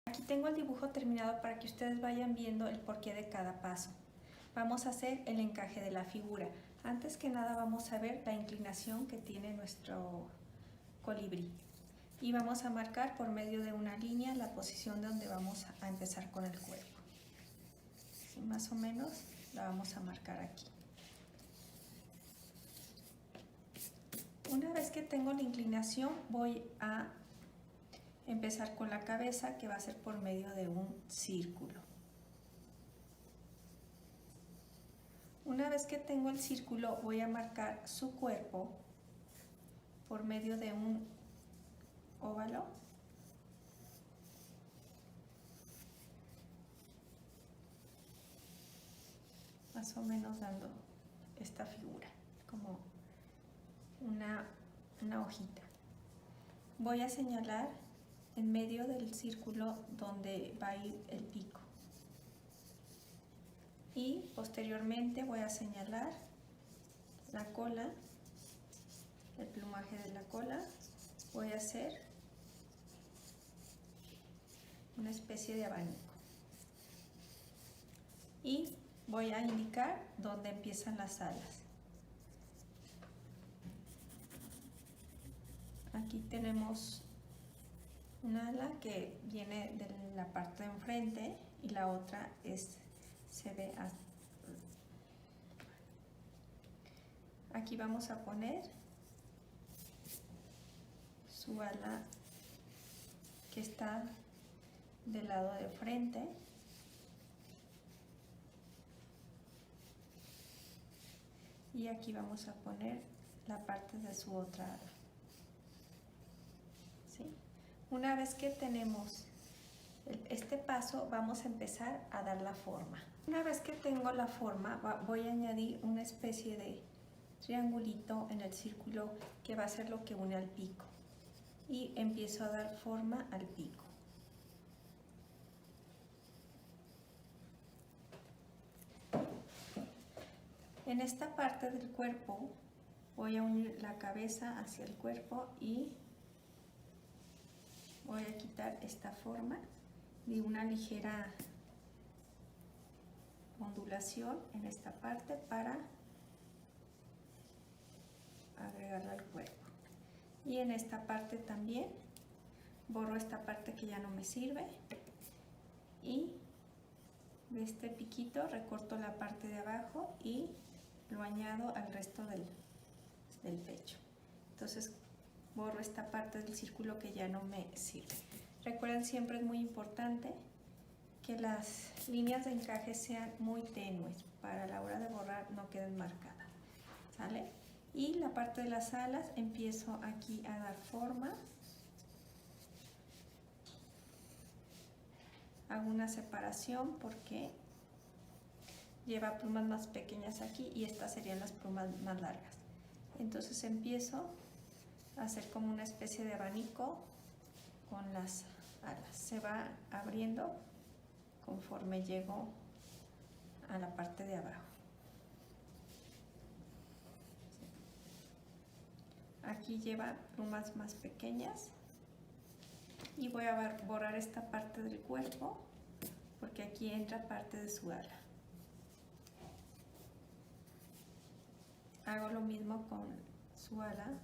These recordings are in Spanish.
Aquí tengo el dibujo terminado para que ustedes vayan viendo el porqué de cada paso. Vamos a hacer el encaje de la figura. Antes que nada vamos a ver la inclinación que tiene nuestro colibrí. Y vamos a marcar por medio de una línea la posición donde vamos a empezar con el cuerpo. ¿Sí? Más o menos la vamos a marcar aquí. Una vez que tengo la inclinación voy a empezar con la cabeza, que va a ser por medio de un círculo. Una vez que tengo el círculo voy a marcar su cuerpo por medio de un óvalo. Más o menos dando esta figura, como una hojita. Voy a señalar en medio del círculo donde va a ir el pico. Y posteriormente voy a señalar la cola, el plumaje de la cola. Voy a hacer una especie de abanico. Y voy a indicar dónde empiezan las alas. Aquí tenemos una ala que viene de la parte de enfrente y la otra se ve aquí. Vamos a poner su ala que está del lado de frente. Y aquí vamos a poner la parte de su otra ala. ¿Sí? Una vez que tenemos este paso, vamos a empezar a dar la forma. Una vez que tengo la forma, voy a añadir una especie de triangulito en el círculo que va a ser lo que une al pico. Y empiezo a dar forma al pico. En esta parte del cuerpo voy a unir la cabeza hacia el cuerpo y voy a quitar esta forma de una ligera ondulación en esta parte para agregarla al cuerpo. Y en esta parte también borro esta parte que ya no me sirve y de este piquito recorto la parte de abajo y lo añado al resto del pecho. Entonces borro esta parte del círculo que ya no me sirve. Recuerden, siempre es muy importante que las líneas de encaje sean muy tenues para la hora de borrar no queden marcadas. ¿Sale? Y la parte de las alas empiezo aquí a dar forma. Hago una separación porque lleva plumas más pequeñas aquí y estas serían las plumas más largas. Entonces empiezo a hacer como una especie de abanico con las alas. Se va abriendo conforme llego a la parte de abajo. Aquí lleva plumas más pequeñas y voy a borrar esta parte del cuerpo porque aquí entra parte de su ala. Hago lo mismo con su ala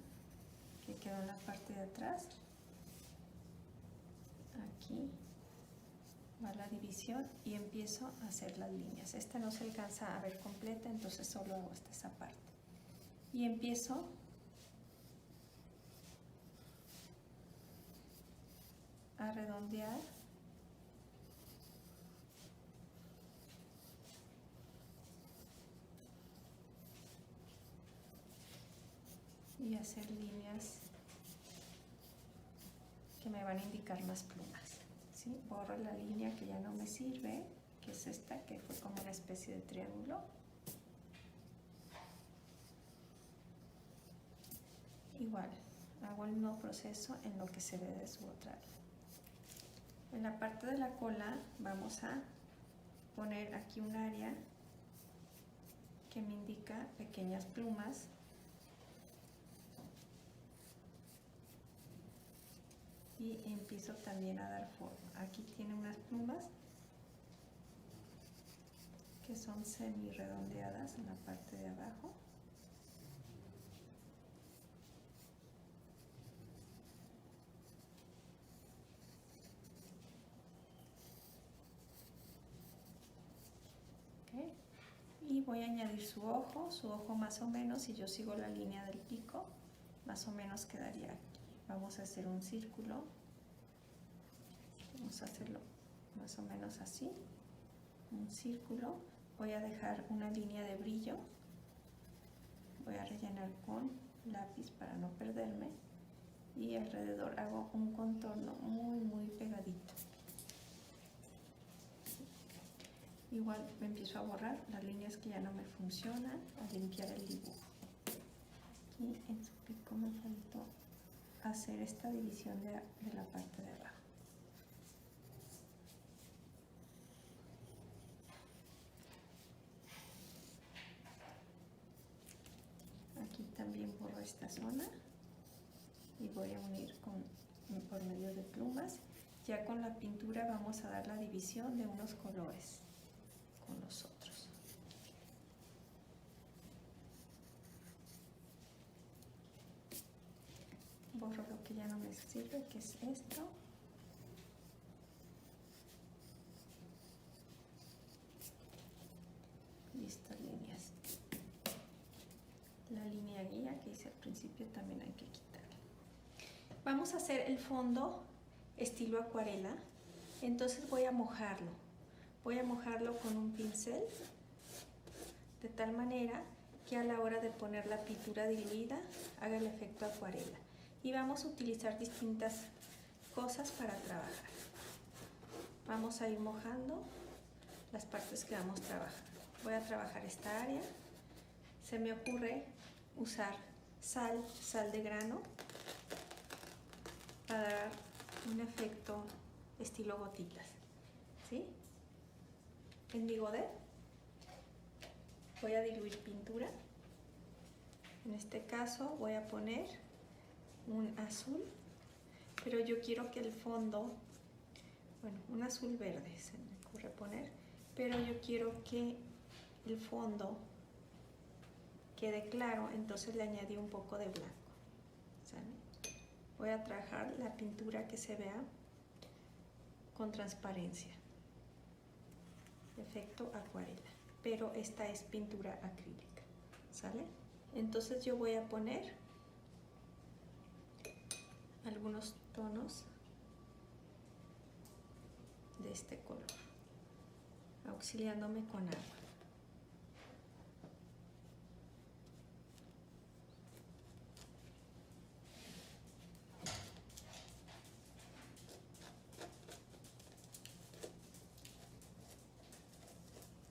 que quedó en la parte de atrás. Aquí va la división y empiezo a hacer las líneas. Esta no se alcanza a ver completa, entonces solo hago hasta esa parte. Y empiezo a redondear y hacer líneas que me van a indicar más plumas. ¿Sí? Borro la línea que ya no me sirve, que es esta, que fue como una especie de triángulo. Igual, hago el mismo proceso en lo que se ve de su otra ala. En la parte de la cola vamos a poner aquí un área que me indica pequeñas plumas. y empiezo también a dar forma. Aquí tiene unas plumas que son semi redondeadas en la parte de abajo. Okay. Y voy a añadir su ojo más o menos, si yo sigo la línea del pico, más o menos quedaría aquí. Vamos a hacer un círculo, vamos a hacerlo más o menos así, un círculo. Voy a dejar una línea de brillo, voy a rellenar con lápiz para no perderme y alrededor hago un contorno muy pegadito. Igual me empiezo a borrar las líneas que ya no me funcionan, a limpiar el dibujo. Aquí en su pico me faltó hacer esta división de la parte de abajo. Aquí también borro esta zona y voy a unir por medio de plumas. Ya con la pintura vamos a dar la división de unos colores con los otros. Borro lo que ya no me sirve, que es esto. Y estas líneas. La línea guía que hice al principio también hay que quitarla. Vamos a hacer el fondo estilo acuarela. Entonces voy a mojarlo. Voy a mojarlo con un pincel de tal manera que a la hora de poner la pintura diluida haga el efecto acuarela. Y vamos a utilizar distintas cosas para trabajar. Vamos a ir mojando las partes que vamos a trabajar. Voy a trabajar esta área. Se me ocurre usar sal de grano para dar un efecto estilo gotitas, ¿sí? En mi godet voy a diluir pintura. En este caso voy a poner un azul, pero yo quiero que el fondo, bueno, un azul verde se me ocurre poner, pero yo quiero que el fondo quede claro, entonces le añadí un poco de blanco, ¿sale? Voy a trabajar la pintura que se vea con transparencia, efecto acuarela, pero esta es pintura acrílica, ¿sale? Entonces yo voy a poner algunos tonos de este color, auxiliándome con agua.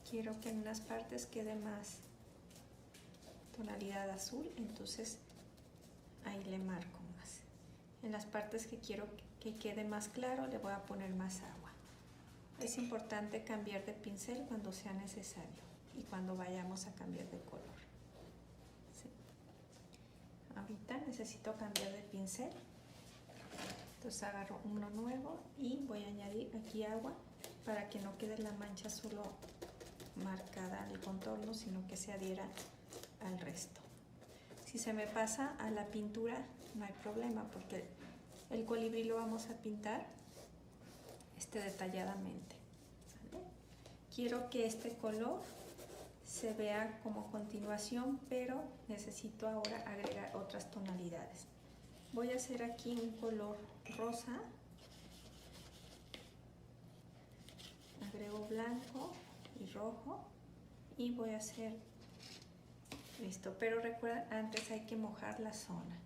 Quiero que en unas partes quede más tonalidad azul, entonces ahí le marco más. En las partes que quiero que quede más claro le voy a poner más agua. Es importante cambiar de pincel cuando sea necesario y cuando vayamos a cambiar de color. ¿Sí? Ahorita necesito cambiar de pincel, entonces agarro uno nuevo y voy a añadir aquí agua para que no quede la mancha solo marcada al contorno, sino que se adhiera al resto. Si se me pasa a la pintura no hay problema, porque el colibrí lo vamos a pintar detalladamente, ¿sale? Quiero que este color se vea como continuación, pero necesito ahora agregar otras tonalidades. Voy a hacer aquí un color rosa, agrego blanco y rojo y voy a hacer esto, pero recuerden, antes hay que mojar la zona.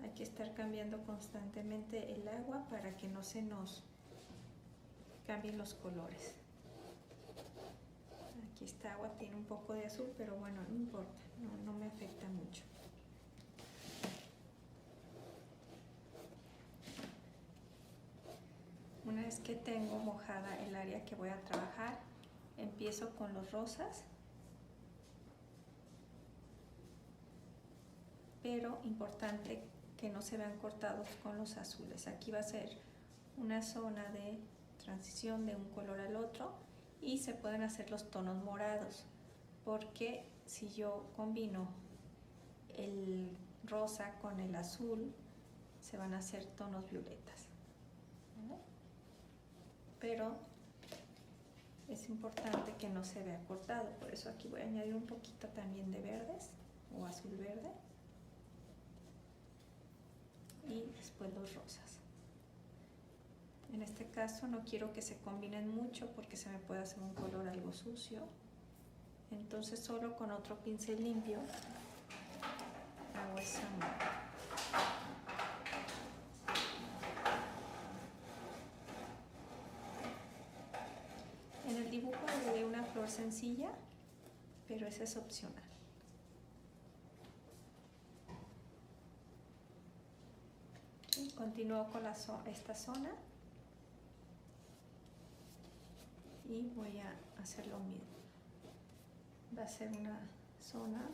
Hay que estar cambiando constantemente el agua para que no se nos cambien los colores. Aquí esta agua tiene un poco de azul, pero bueno, no importa, no me afecta mucho. Una vez que tengo mojada el área que voy a trabajar, empiezo con los rosas, pero importante que no se vean cortados con los azules. Aquí va a ser una zona de transición de un color al otro y se pueden hacer los tonos morados, porque si yo combino el rosa con el azul se van a hacer tonos violetas, ¿vale? Pero es importante que no se vea cortado, por eso aquí voy a añadir un poquito también de verdes o azul verde y después los rosas. En este caso no quiero que se combinen mucho porque se me puede hacer un color algo sucio, entonces solo con otro pincel limpio hago esa marca. En el dibujo agregué una flor sencilla, pero esa es opcional. Y continúo con esta zona y voy a hacer lo mismo. Va a ser una zona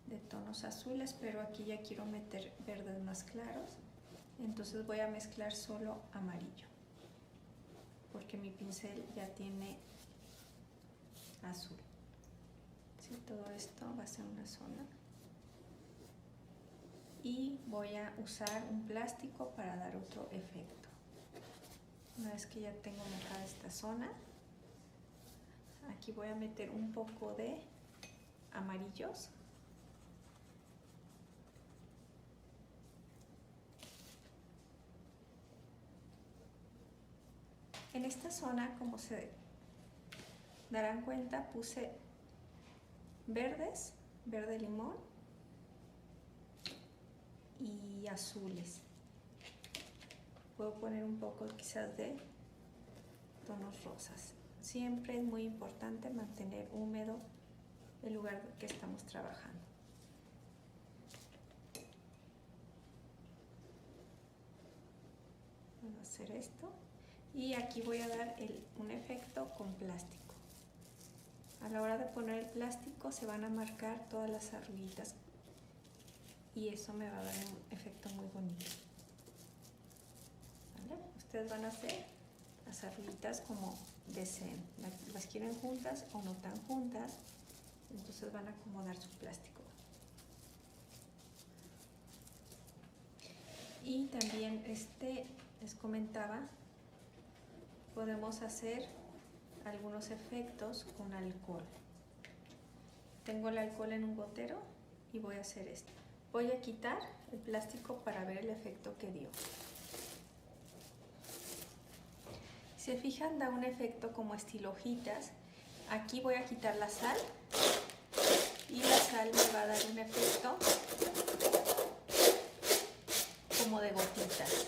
de tonos azules, pero aquí ya quiero meter verdes más claros, entonces voy a mezclar solo amarillo, porque mi pincel ya tiene azul. ¿Sí? Todo esto va a ser una zona. Y voy a usar un plástico para dar otro efecto. Una vez que ya tengo marcada esta zona, aquí voy a meter un poco de amarillos. En esta zona, como se darán cuenta, puse verdes, verde limón y azules. Puedo poner un poco quizás de tonos rosas. Siempre es muy importante mantener húmedo el lugar que estamos trabajando. Voy a hacer esto y aquí voy a dar un efecto con plástico. A la hora de poner el plástico se van a marcar todas las arruguitas y eso me va a dar un efecto muy bonito. ¿Vale? Ustedes van a hacer las arruguitas como deseen, las quieren juntas o no tan juntas, entonces van a acomodar su plástico. Y también les comentaba, podemos hacer algunos efectos con alcohol. Tengo el alcohol en un gotero y voy a hacer esto. Voy a quitar el plástico para ver el efecto que dio. Si se fijan, da un efecto como estilo hojitas. Aquí voy a quitar la sal y la sal me va a dar un efecto como de gotitas.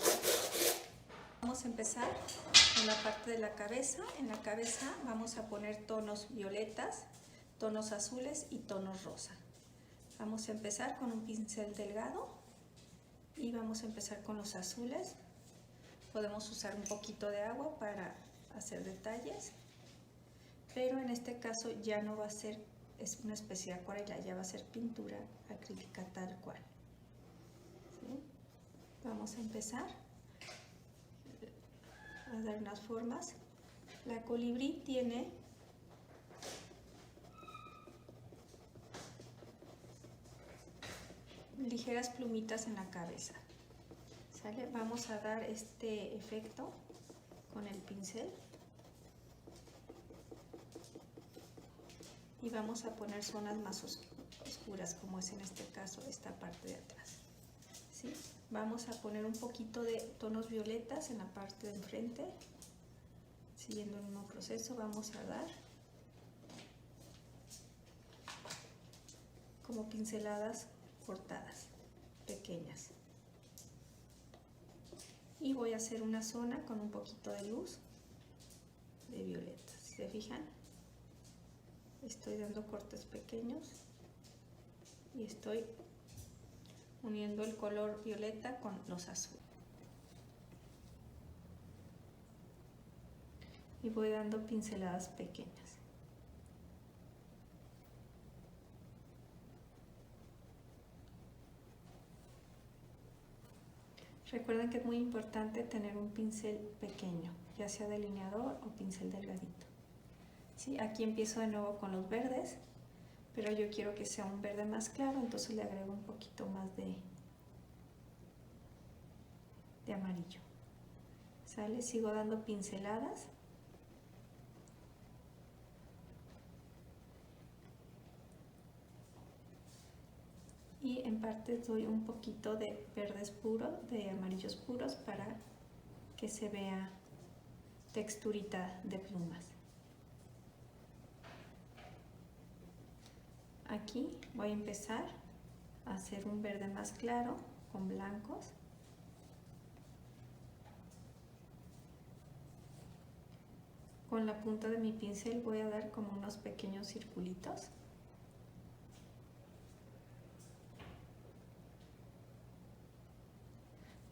Vamos a empezar con la parte de la cabeza. En la cabeza vamos a poner tonos violetas, tonos azules y tonos rosa. Vamos a empezar con un pincel delgado y vamos a empezar con los azules. Podemos usar un poquito de agua para hacer detalles, pero en este caso ya no va a ser una especie de acuarela, ya va a ser pintura acrílica tal cual. ¿Sí? Vamos a empezar a dar unas formas. La colibrí tiene ligeras plumitas en la cabeza. ¿Sale? Vamos a dar este efecto con el pincel y vamos a poner zonas más oscuras, como es en este caso esta parte de atrás. ¿Sí? Vamos a poner un poquito de tonos violetas en la parte de enfrente. Siguiendo el mismo proceso, vamos a dar como pinceladas cortadas, pequeñas. Y voy a hacer una zona con un poquito de luz de violeta. Si se fijan, estoy dando cortes pequeños y estoy uniendo el color violeta con los azules. Y voy dando pinceladas pequeñas. Recuerden que es muy importante tener un pincel pequeño, ya sea delineador o pincel delgadito. ¿Sí? Aquí empiezo de nuevo con los verdes, pero yo quiero que sea un verde más claro, entonces le agrego un poquito más de amarillo. ¿Sale? Sigo dando pinceladas. Y en partes doy un poquito de verdes puros, de amarillos puros, para que se vea texturita de plumas. Aquí voy a empezar a hacer un verde más claro con blancos. Con la punta de mi pincel voy a dar como unos pequeños circulitos.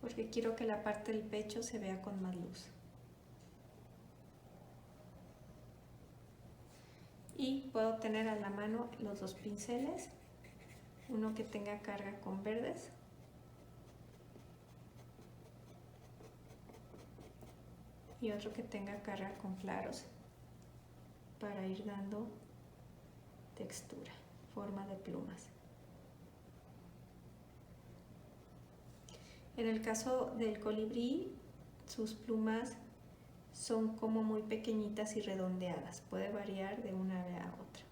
Porque quiero que la parte del pecho se vea con más luz. Y puedo tener a la mano los dos pinceles, uno que tenga carga con verdes y otro que tenga carga con claros, para ir dando textura, forma de plumas. En el caso del colibrí, sus plumas son como muy pequeñitas y redondeadas, puede variar de una ave a otra.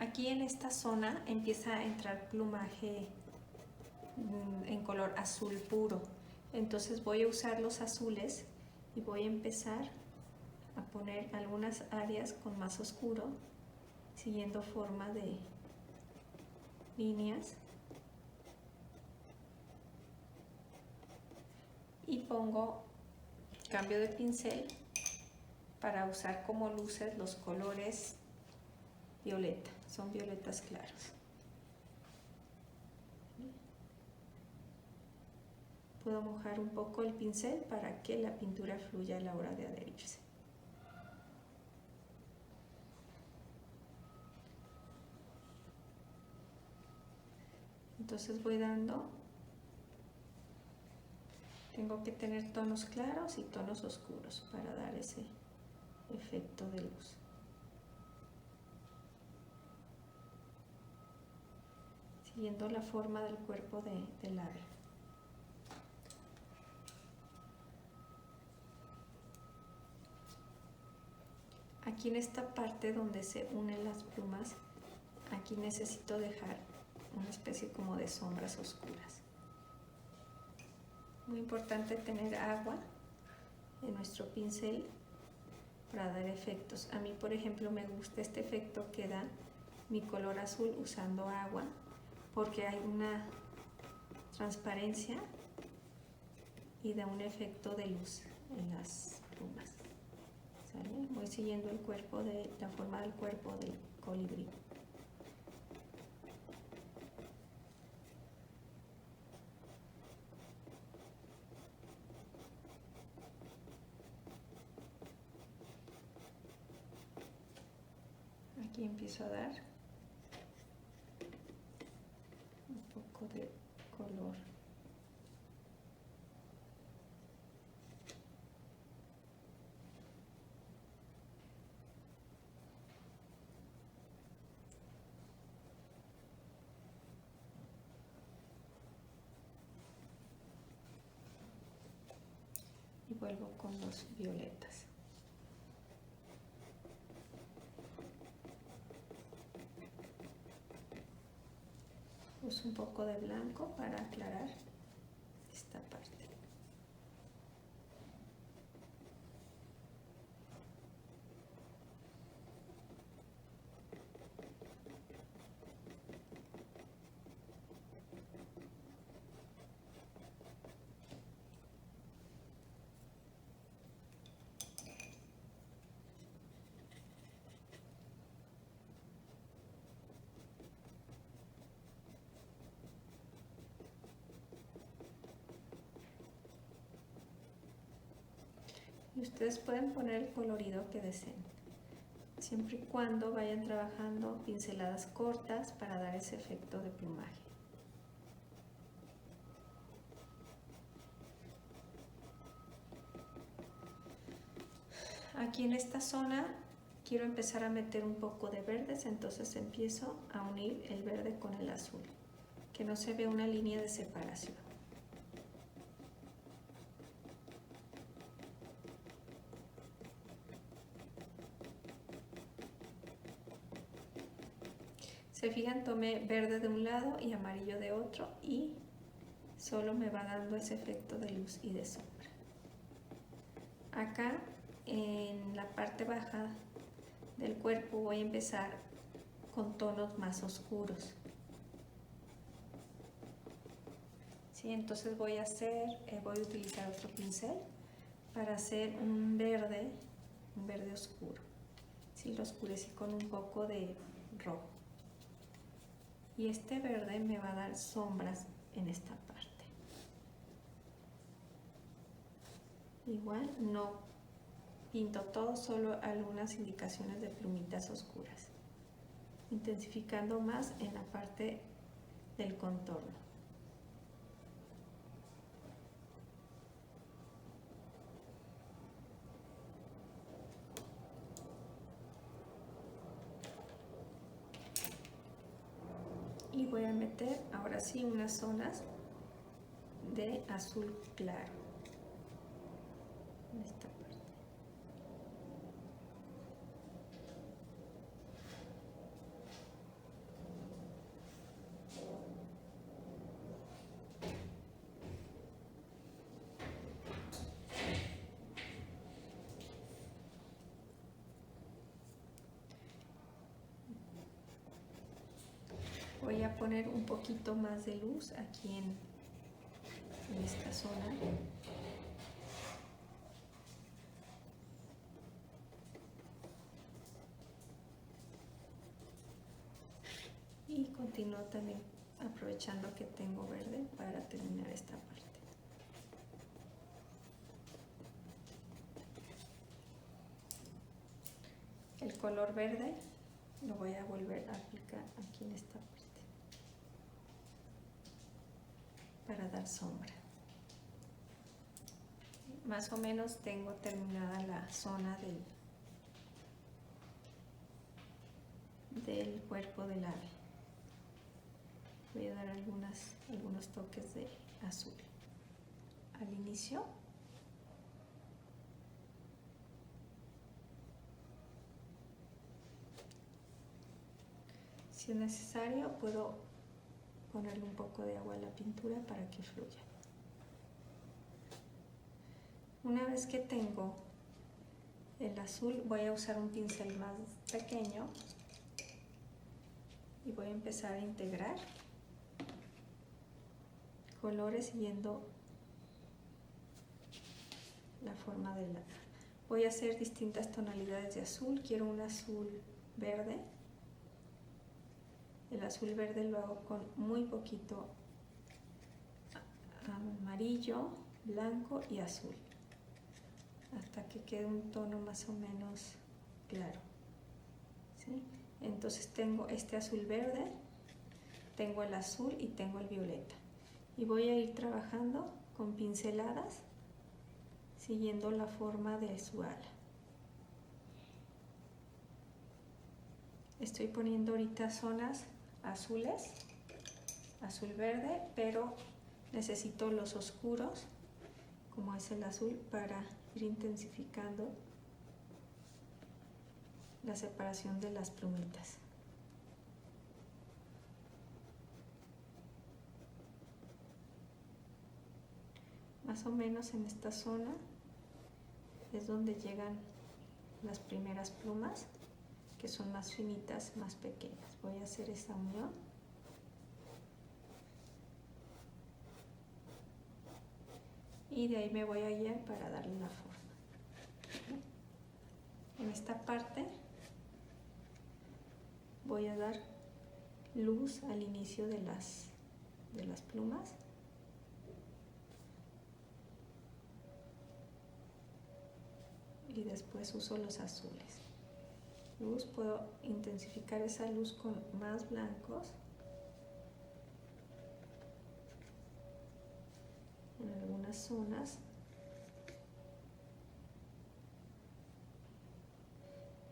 Aquí en esta zona empieza a entrar plumaje en color azul puro, entonces voy a usar los azules y voy a empezar a poner algunas áreas con más oscuro, siguiendo forma de líneas, y pongo cambio de pincel para usar como luces los colores violeta, son violetas claros. Puedo mojar un poco el pincel para que la pintura fluya a la hora de adherirse. Entonces voy dando, tengo que tener tonos claros y tonos oscuros para dar ese efecto de luz. Siguiendo la forma del cuerpo del ave. Aquí en esta parte donde se unen las plumas, aquí necesito dejar una especie como de sombras oscuras. Muy importante tener agua en nuestro pincel para dar efectos. A mí, por ejemplo, me gusta este efecto que da mi color azul usando agua, porque hay una transparencia y da un efecto de luz en las plumas. ¿Sale? Voy siguiendo el cuerpo la forma del cuerpo del colibrí. Aquí empiezo a dar un poco de color. Y vuelvo con los violetas. Uso un poco de blanco para aclarar esta parte. Y ustedes pueden poner el colorido que deseen, siempre y cuando vayan trabajando pinceladas cortas para dar ese efecto de plumaje. Aquí en esta zona quiero empezar a meter un poco de verdes, entonces empiezo a unir el verde con el azul, que no se vea una línea de separación. Se fijan, tomé verde de un lado y amarillo de otro y solo me va dando ese efecto de luz y de sombra. Acá en la parte baja del cuerpo voy a empezar con tonos más oscuros. ¿Sí? Entonces voy a utilizar otro pincel para hacer un verde oscuro. ¿Sí? Lo oscurecí con un poco de rojo. Y este verde me va a dar sombras en esta parte. Igual no pinto todo, solo algunas indicaciones de plumitas oscuras, intensificando más en la parte del contorno. Y voy a meter ahora sí unas zonas de azul claro en esta parte. Voy a poner un poquito más de luz aquí en esta zona. Y continúo también aprovechando que tengo verde para terminar esta parte. El color verde lo voy a volver a aplicar aquí en esta parte para dar sombra. Más o menos tengo terminada la zona del cuerpo del ave. Voy a dar algunos toques de azul al inicio. Si es necesario, puedo ponerle un poco de agua a la pintura para que fluya. Una vez que tengo el azul, voy a usar un pincel más pequeño y voy a empezar a integrar colores siguiendo la forma de la... Voy a hacer distintas tonalidades de azul. Quiero un azul verde. El azul verde lo hago con muy poquito amarillo, blanco y azul, hasta que quede un tono más o menos claro. ¿Sí? Entonces tengo este azul verde, tengo el azul y tengo el violeta. Y voy a ir trabajando con pinceladas siguiendo la forma de su ala. Estoy poniendo ahorita zonas azules, azul verde, pero necesito los oscuros, como es el azul, para ir intensificando la separación de las plumitas. Más o menos en esta zona es donde llegan las primeras plumas, que son más finitas, más pequeñas. Voy a hacer esa unión. Y de ahí me voy a guiar para darle la forma. En esta parte voy a dar luz al inicio de las plumas. y después uso los azules. Luz, puedo intensificar esa luz con más blancos en algunas zonas.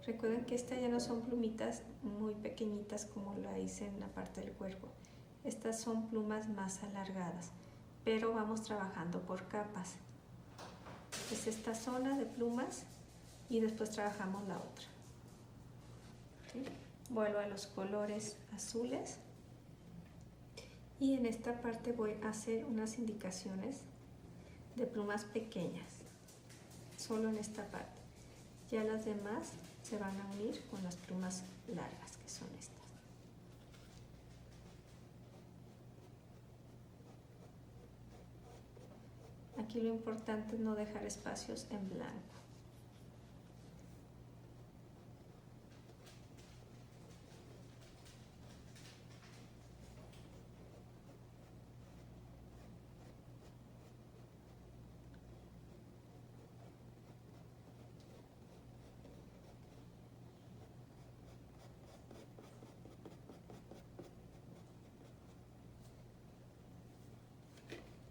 Recuerden que estas ya no son plumitas muy pequeñitas como la hice en la parte del cuerpo. Estas son plumas más alargadas, pero vamos trabajando por capas. Es esta zona de plumas y después trabajamos la otra. ¿Sí? Vuelvo a los colores azules y en esta parte voy a hacer unas indicaciones de plumas pequeñas, solo en esta parte. Ya las demás se van a unir con las plumas largas, que son estas. Aquí lo importante es no dejar espacios en blanco.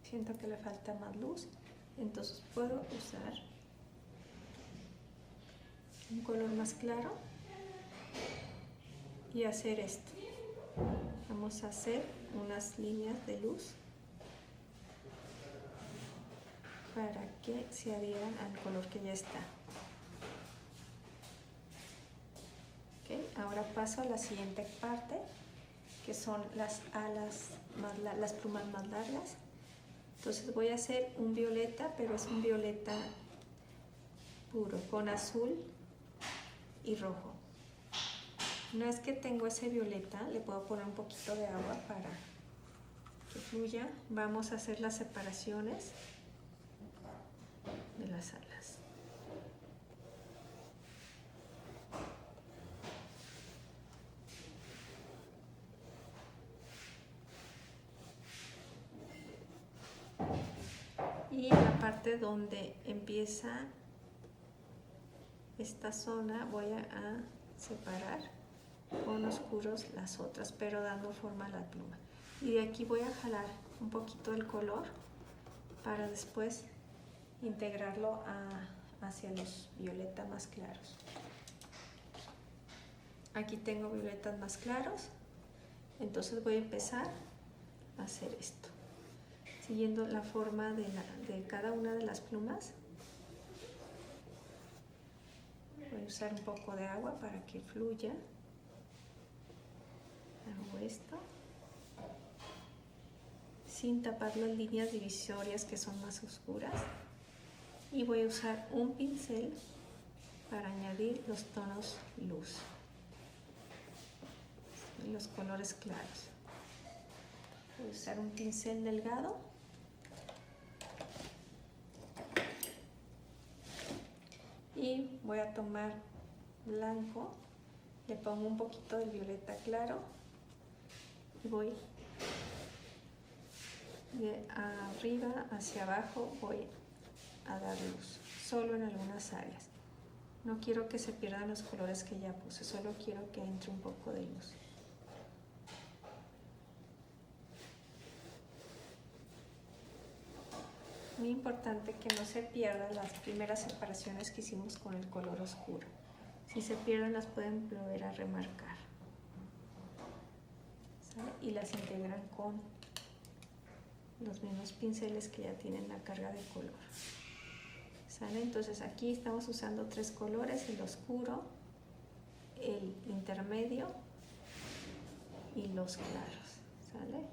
Siento que le falta más luz, entonces puedo usar un color más claro y hacer esto. Vamos a hacer unas líneas de luz para que se adhieran al color que ya está. ¿Okay? Ahora paso a la siguiente parte, que son las alas, las plumas más largas. Entonces voy a hacer un violeta, pero es un violeta puro, con azul y rojo. Una vez que tengo ese violeta, le puedo poner un poquito de agua para que fluya. Vamos a hacer las separaciones de las alas. Y en la parte donde empieza esta zona voy a separar con oscuros las otras, pero dando forma a la pluma. Y de aquí voy a jalar un poquito el color para después integrarlo hacia los violetas más claros. Aquí tengo violetas más claros, entonces voy a empezar a hacer esto, siguiendo la forma de cada una de las plumas. Voy a usar un poco de agua para que fluya. Hago esto sin tapar las líneas divisorias que son más oscuras y voy a usar un pincel para añadir los tonos luz y los colores claros. Voy a usar un pincel delgado y voy a tomar blanco, le pongo un poquito de violeta claro y voy de arriba hacia abajo, voy a dar luz, solo en algunas áreas. No quiero que se pierdan los colores que ya puse, solo quiero que entre un poco de luz. Muy importante que no se pierdan las primeras separaciones que hicimos con el color oscuro. Si se pierden las pueden volver a remarcar, ¿sabe? Y las integran con los mismos pinceles que ya tienen la carga de color, ¿sale? Entonces aquí estamos usando tres colores: el oscuro, el intermedio y los claros, ¿sale?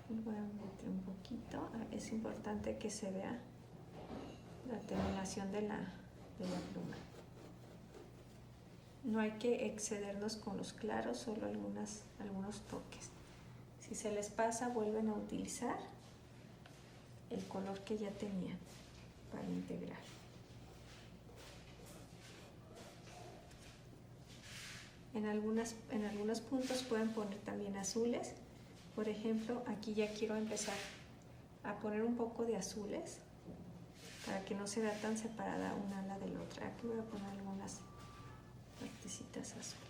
Voy a meter un poquito, es importante que se vea la terminación de la pluma. No hay que excedernos con los claros, solo algunos toques. Si se les pasa, vuelven a utilizar el color que ya tenían para integrar. En algunos puntos pueden poner también azules. Por ejemplo, aquí ya quiero empezar a poner un poco de azules para que no se vea tan separada una ala de la otra. Aquí voy a poner algunas partecitas azules.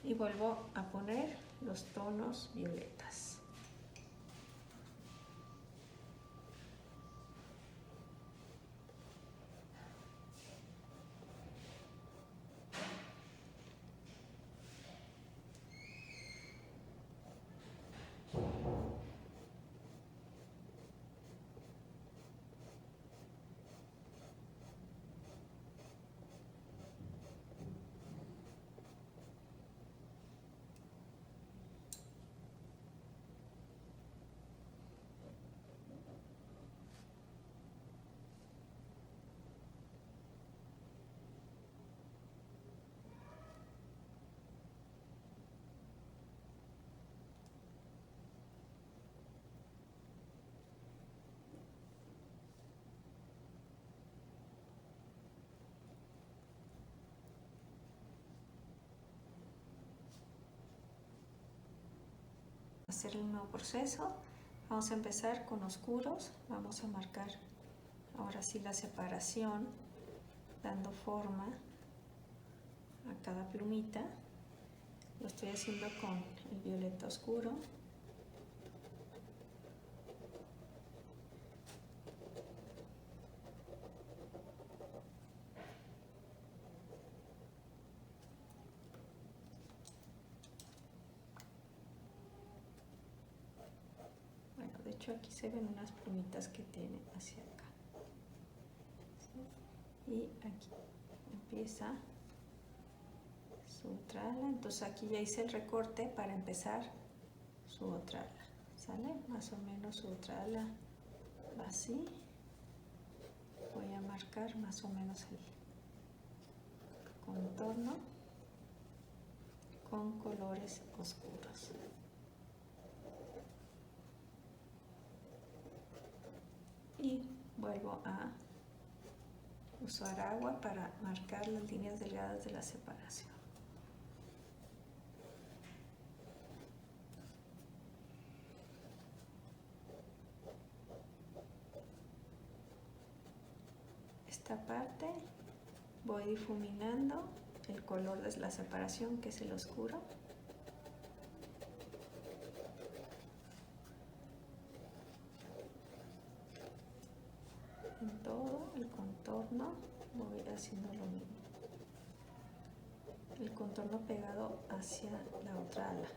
Y vuelvo a poner los tonos violetas. Hacer el nuevo proceso. Vamos a empezar con oscuros. Vamos a marcar ahora sí la separación, dando forma a cada plumita. Lo estoy haciendo con el violeta oscuro. De hecho aquí se ven unas plumitas que tiene hacia acá, ¿sí? Y aquí empieza su otra ala. Entonces aquí ya hice el recorte para empezar su otra ala, ¿sale? Más o menos su otra ala va así. Voy a marcar más o menos el contorno con colores oscuros. Y vuelvo a usar agua para marcar las líneas delgadas de la separación. Esta parte voy difuminando el color de la separación, que es el oscuro. En todo el contorno voy a ir haciendo lo mismo. El contorno pegado hacia la otra ala.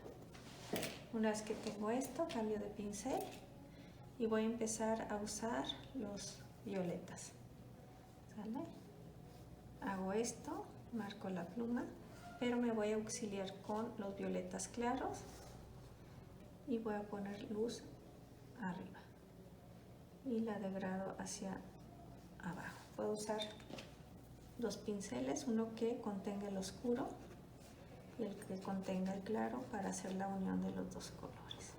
Una vez que tengo esto, cambio de pincel y voy a empezar a usar los violetas. ¿Sale? Hago esto, marco la pluma, pero me voy a auxiliar con los violetas claros y voy a poner luz arriba y la degrado hacia abajo. Puedo usar dos pinceles, uno que contenga el oscuro y el que contenga el claro, para hacer la unión de los dos colores.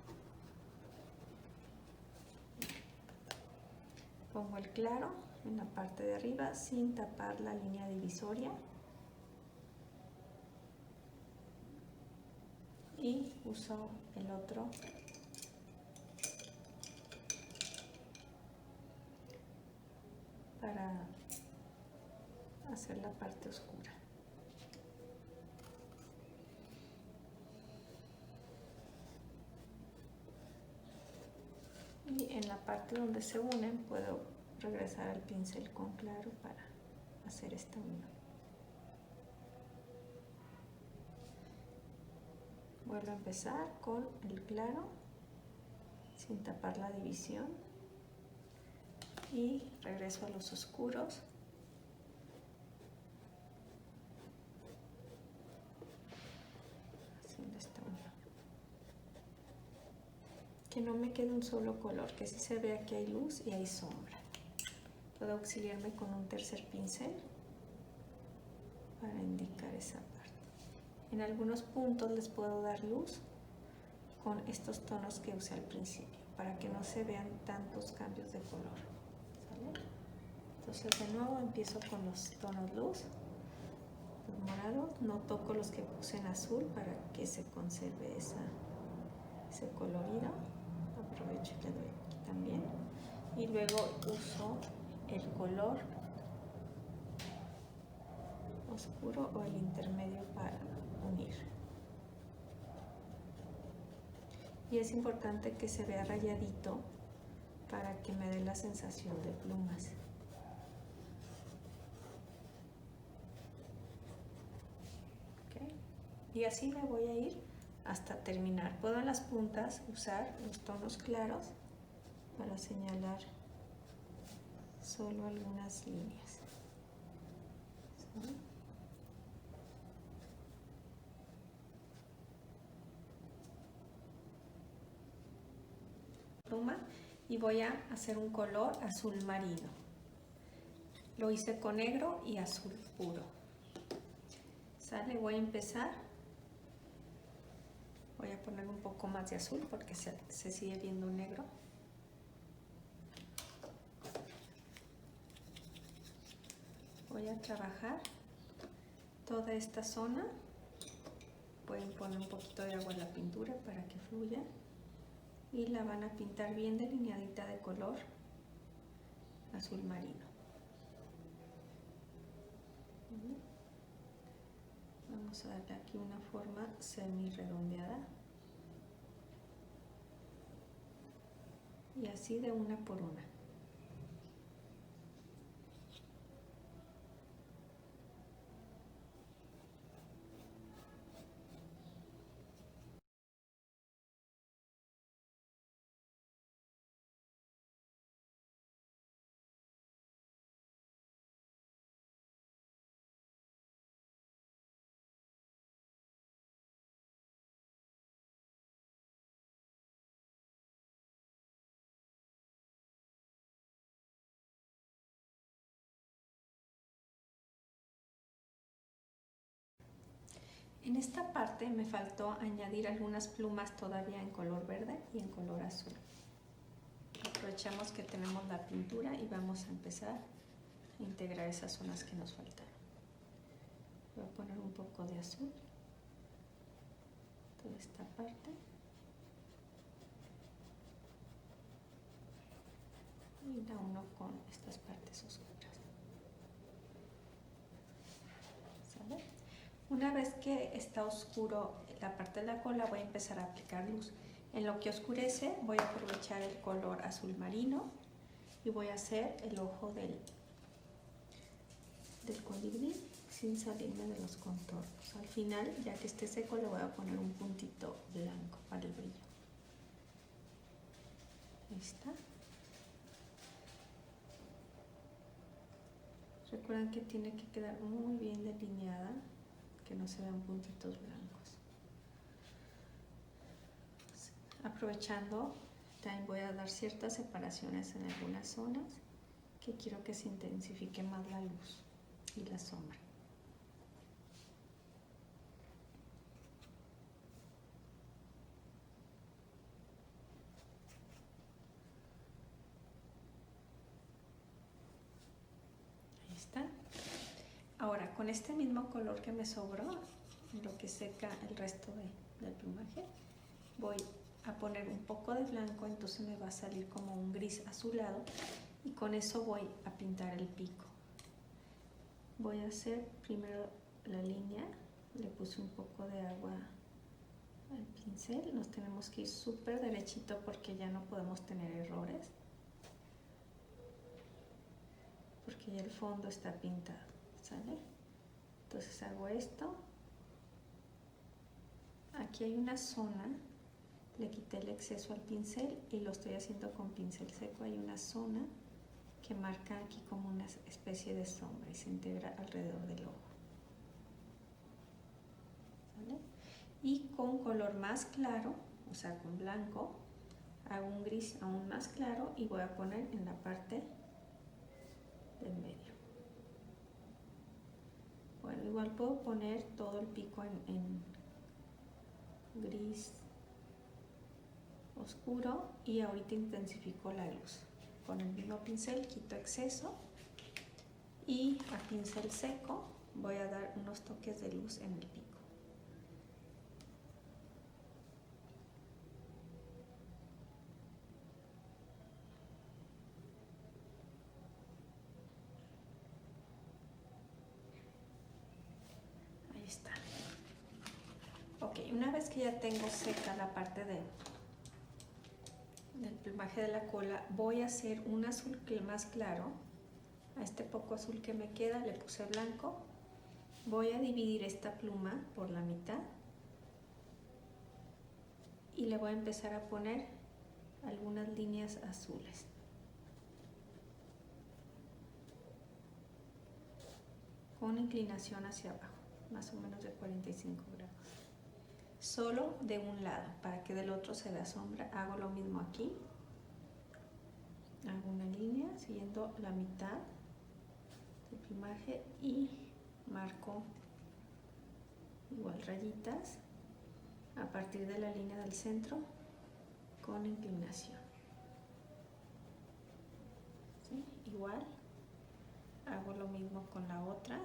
Pongo el claro en la parte de arriba sin tapar la línea divisoria y uso el otro para hacer la parte oscura. Y en la parte donde se unen puedo regresar al pincel con claro para hacer esta unión. Vuelvo a empezar con el claro sin tapar la división y regreso a los oscuros. Haciendo esta unión. Que no me quede un solo color, que sí se vea que hay luz y hay sombra. Puedo auxiliarme con un tercer pincel para indicar esa parte. En algunos puntos les puedo dar luz con estos tonos que usé al principio, para que no se vean tantos cambios de color. ¿Sale? Entonces de nuevo empiezo con los tonos luz, los morados. No toco los que puse en azul para que se conserve ese colorido. Aprovecho y le doy aquí también. y luego uso el color oscuro o el intermedio para unir. Y es importante que se vea rayadito para que me dé la sensación de plumas. ¿Okay? Y así me voy a ir hasta terminar. Puedo en las puntas usar los tonos claros para señalar solo algunas líneas. ¿Sí? Pluma y voy a hacer un color azul marino. Lo hice con negro y azul puro. ¿Sale? Voy a empezar. Voy a poner un poco más de azul porque se sigue viendo negro. Voy a trabajar toda esta zona. Pueden poner un poquito de agua en la pintura para que fluya. Y la van a pintar bien delineadita de color azul marino. Vamos a darle aquí una forma semi redondeada. Y así de una por una. En esta parte me faltó añadir algunas plumas todavía en color verde y en color azul. Aprovechamos que tenemos la pintura y vamos a empezar a integrar esas zonas que nos faltaron. Voy a poner un poco de azul, toda esta parte. Y la uno con estas partes oscuras. ¿Sale? Una vez que está oscuro la parte de la cola, voy a empezar a aplicar luz. En lo que oscurece voy a aprovechar el color azul marino y voy a hacer el ojo del colibrí sin salirme de los contornos. Al final, ya que esté seco, le voy a poner un puntito blanco para el brillo. Ahí está. Recuerden que tiene que quedar muy bien delineada, que no se vean puntitos blancos. Aprovechando, también voy a dar ciertas separaciones en algunas zonas que quiero que se intensifique más la luz y la sombra. Ahí está. Ahora, con este mismo color que me sobró, en lo que seca el resto del plumaje, voy a poner un poco de blanco, entonces me va a salir como un gris azulado y con eso voy a pintar el pico. Voy a hacer primero la línea, le puse un poco de agua al pincel, nos tenemos que ir súper derechito porque ya no podemos tener errores, porque ya el fondo está pintado, ¿sale? Entonces hago esto, aquí hay una zona, le quité el exceso al pincel y lo estoy haciendo con pincel seco, hay una zona que marca aquí como una especie de sombra y se integra alrededor del ojo. ¿Vale? Y con color más claro, o sea con blanco, hago un gris aún más claro y voy a poner en la parte del medio. Bueno, igual puedo poner todo el pico en gris oscuro y ahorita intensifico la luz. Con el mismo pincel quito exceso y a pincel seco voy a dar unos toques de luz en el pico. una vez que ya tengo seca la parte del plumaje de la cola, voy a hacer un azul más claro. A este poco azul que me queda le puse blanco. Voy a dividir esta pluma por la mitad y le voy a empezar a poner algunas líneas azules. Con inclinación hacia abajo, más o menos de 45 grados. Solo de un lado, para que del otro se vea sombra. Hago lo mismo aquí. Hago una línea siguiendo la mitad del plumaje y marco igual rayitas a partir de la línea del centro con inclinación. ¿Sí? Igual hago lo mismo con la otra.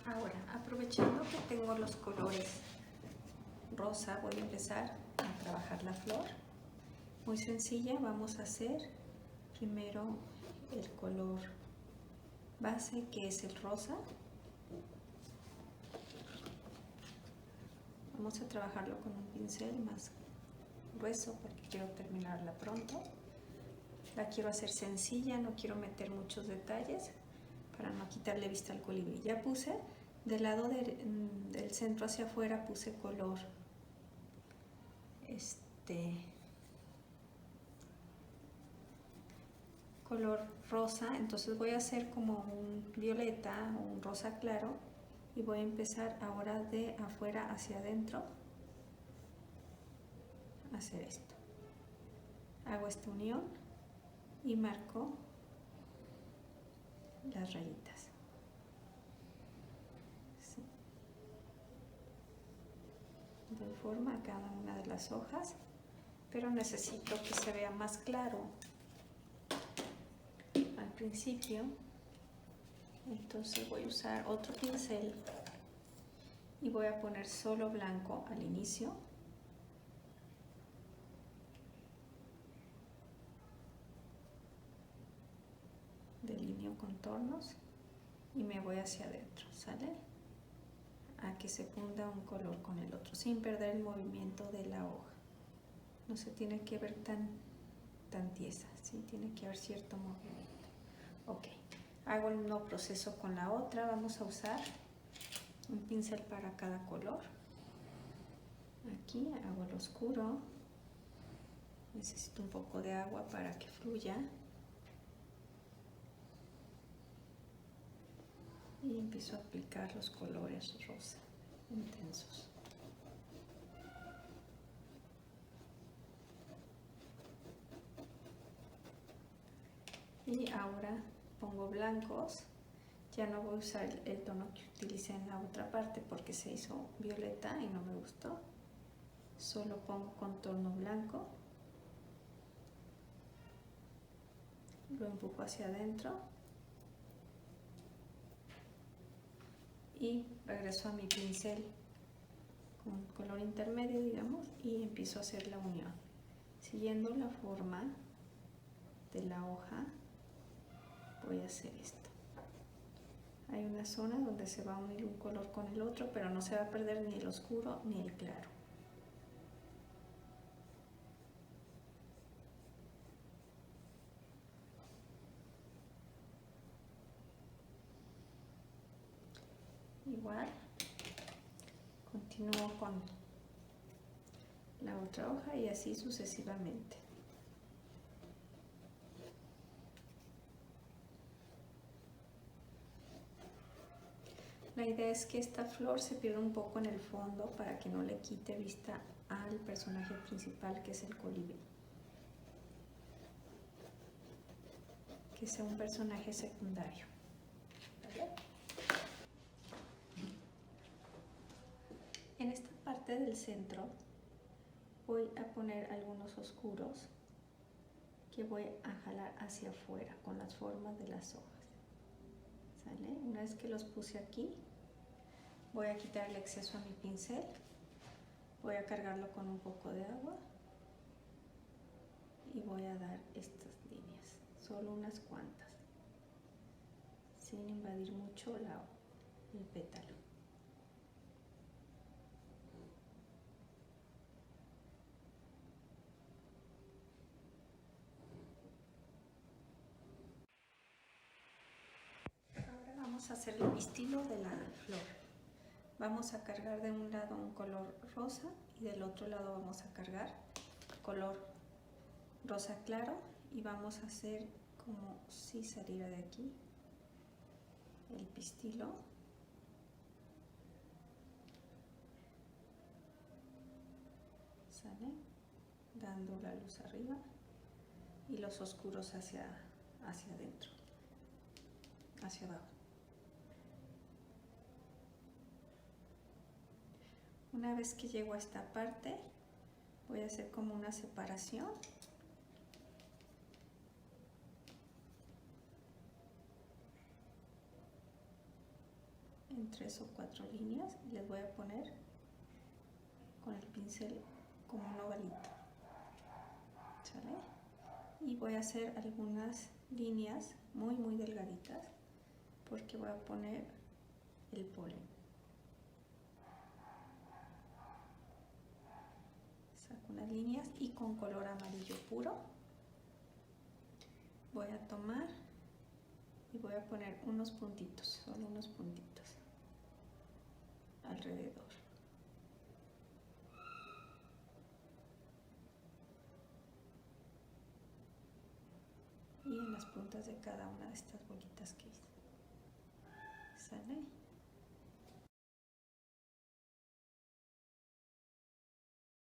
Ahora, aprovechando que tengo los colores rosa, voy a empezar a trabajar la flor. Muy sencilla, vamos a hacer primero el color base, que es el rosa. Vamos a trabajarlo con un pincel más grueso porque quiero terminarla pronto. La quiero hacer sencilla, no quiero meter muchos detalles para no quitarle vista al colibrí. Ya puse del lado del centro hacia afuera, puse color color rosa, entonces voy a hacer como un violeta o un rosa claro y voy a empezar ahora de afuera hacia adentro a hacer esto. Hago esta unión y marco las rayitas. Sí. Doy forma a cada una de las hojas, pero necesito que se vea más claro al principio, entonces voy a usar otro pincel y voy a poner solo blanco al inicio. Delineo contornos y me voy hacia adentro, ¿sale? A que se funda un color con el otro sin perder el movimiento de la hoja. No se tiene que ver tan tiesa, ¿sí? Tiene que haber cierto movimiento. Ok, hago el mismo proceso con la otra. Vamos a usar un pincel para cada color. Aquí hago el oscuro. Necesito un poco de agua para que fluya. Y empiezo a aplicar los colores rosa intensos. Y ahora pongo blancos. Ya no voy a usar el tono que utilicé en la otra parte porque se hizo violeta y no me gustó. Solo pongo contorno blanco. lo empujo hacia adentro y regreso a mi pincel con color intermedio, digamos, y empiezo a hacer la unión siguiendo la forma de la hoja. Voy a hacer esto. Hay una zona donde se va a unir un color con el otro, pero no se va a perder ni el oscuro ni el claro. Igual, continúo con la otra hoja y así sucesivamente. La idea es que esta flor se pierda un poco en el fondo para que no le quite vista al personaje principal, que es el colibrí. Que sea un personaje secundario. ¿Vale? En esta parte del centro voy a poner algunos oscuros que voy a jalar hacia afuera con las formas de las hojas. ¿Sale? Una vez que los puse aquí, voy a quitar el exceso a mi pincel, voy a cargarlo con un poco de agua y voy a dar estas líneas, solo unas cuantas, sin invadir mucho el pétalo. Ahora vamos a hacer el pistilo de la flor. Vamos a cargar de un lado un color rosa y del otro lado vamos a cargar color rosa claro y vamos a hacer como si saliera de aquí el pistilo. ¿Sale? Dando la luz arriba y los oscuros hacia adentro, hacia abajo. Una vez que llego a esta parte, voy a hacer como una separación. En 3 o 4 líneas y les voy a poner con el pincel como un ovalito. ¿Sale? Y voy a hacer algunas líneas muy delgaditas porque voy a poner el polen. Saco unas líneas y con color amarillo puro voy a tomar y voy a poner unos puntitos, solo unos puntitos alrededor. Y en las puntas de cada una de estas bolitas que hice. ¿Sale?